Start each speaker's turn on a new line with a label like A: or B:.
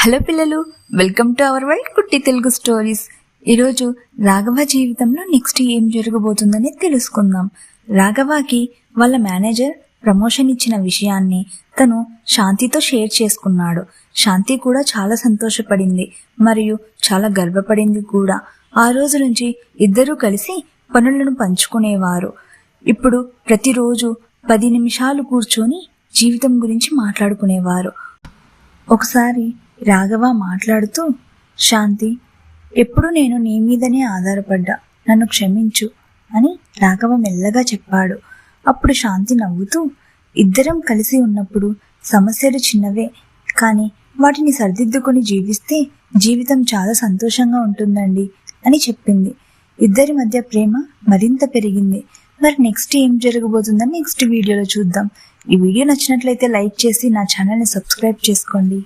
A: Hello పిల్లలు, welcome to our world కుట్టి Telugu stories. ఈరోజు రాఘవ జీవితంలో నెక్స్ట్ ఏం జరగబోతుందని తెలుసుకుందాం. రాఘవకి వాళ్ళ మేనేజర్ ప్రమోషన్ ఇచ్చిన విషయాన్ని తను శాంతితో షేర్ చేసుకున్నాడు. శాంతి కూడా చాలా సంతోషపడింది మరియు చాలా గర్వపడింది కూడా. ఆ రోజు నుంచి ఇద్దరూ కలిసి పనులను పంచుకునేవారు. ఇప్పుడు ప్రతిరోజు 10 నిమిషాలు కూర్చొని జీవితం గురించి మాట్లాడుకునేవారు. ఒకసారి రాఘవ మాట్లాడుతూ, శాంతి, ఎప్పుడు నేను నీ మీదనే ఆధారపడ్డా, నన్ను క్షమించు అని రాఘవ మెల్లగా చెప్పాడు. అప్పుడు శాంతి నవ్వుతూ, ఇద్దరం కలిసి ఉన్నప్పుడు సమస్యలు చిన్నవే, కానీ వాటిని సరిదిద్దుకొని జీవిస్తే జీవితం చాలా సంతోషంగా ఉంటుందండి అని చెప్పింది. ఇద్దరి మధ్య ప్రేమ మరింత పెరిగింది. మరి నెక్స్ట్ ఏం జరగబోతుందని నెక్స్ట్ వీడియోలో చూద్దాం. ఈ వీడియో నచ్చినట్లయితే లైక్ చేసి నా ఛానల్ని సబ్స్క్రైబ్ చేసుకోండి.